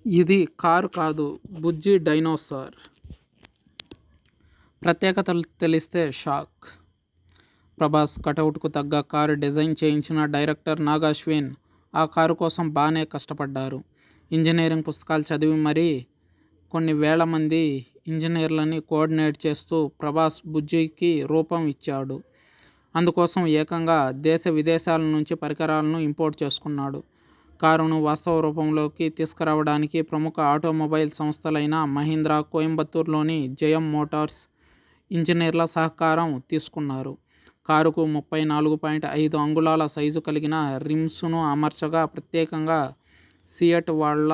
ఇది కారు కాదు, బుజ్జి డైనోసార్. ప్రత్యేకతలు తెలిస్తే షాక్. ప్రభాస్ కటౌట్కు తగ్గ కారు డిజైన్ చేయించిన డైరెక్టర్ నాగ్ అశ్విన్ ఆ కారు కోసం బాగానే కష్టపడ్డారు. ఇంజనీరింగ్ పుస్తకాలు చదివి మరీ కొన్ని వేల మంది ఇంజనీర్లని కోఆర్డినేట్ చేస్తూ ప్రభాస్ బుజ్జికి రూపం ఇచ్చాడు. అందుకోసం ఏకంగా దేశ విదేశాల నుంచి పరికరాలను ఇంపోర్ట్ చేసుకున్నాడు. కారును వాస్తవ రూపంలోకి తీసుకురావడానికి ప్రముఖ ఆటోమొబైల్ సంస్థలైన మహీంద్రా, కోయంబత్తూరులోని జయం మోటార్స్ ఇంజనీర్ల సహకారం తీసుకున్నారు. కారుకు 34.5 అంగుళాల సైజు కలిగిన రిమ్స్ను అమర్చగా ప్రత్యేకంగా సియట్ వాళ్ళ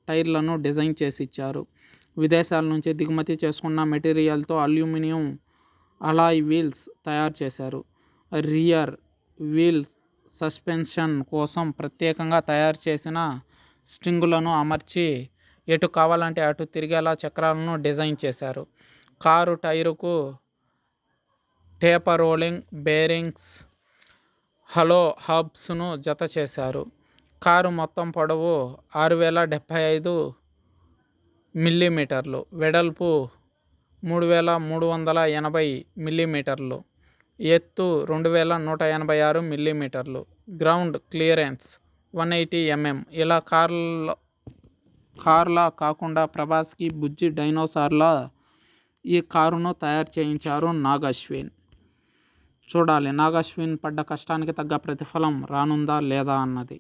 టైర్లను డిజైన్ చేసిచ్చారు. విదేశాల నుంచి దిగుమతి చేసుకున్న మెటీరియల్తో అల్యూమినియం అలాయ్ వీల్స్ తయారు చేశారు. రియర్ వీల్ సస్పెన్షన్ కోసం ప్రత్యేకంగా తయారు చేసిన స్ట్రింగులను అమర్చి ఎటు కావాలంటే అటు తిరిగేలా చక్రాలను డిజైన్ చేశారు. కారు టైరుకు టేపర్ రోలింగ్ బేరింగ్స్, హలో హబ్స్ను జత చేశారు. కారు మొత్తం పొడవు 6075 మిల్లీమీటర్లు, వెడల్పు 3380 మిల్లీమీటర్లు, ఎత్తు 2186 మిల్లీమీటర్లు, గ్రౌండ్ క్లియరెన్స్ 180 mm. ఇలా కార్లా కాకుండా ప్రభాస్కి బుజ్జి డైనోసార్లా ఈ కారును తయారు చేయించారు నాగ్ అశ్విన్. చూడాలి నాగ్ అశ్విన్ పడ్డ కష్టానికి తగ్గ ప్రతిఫలం రానుందా లేదా అన్నది.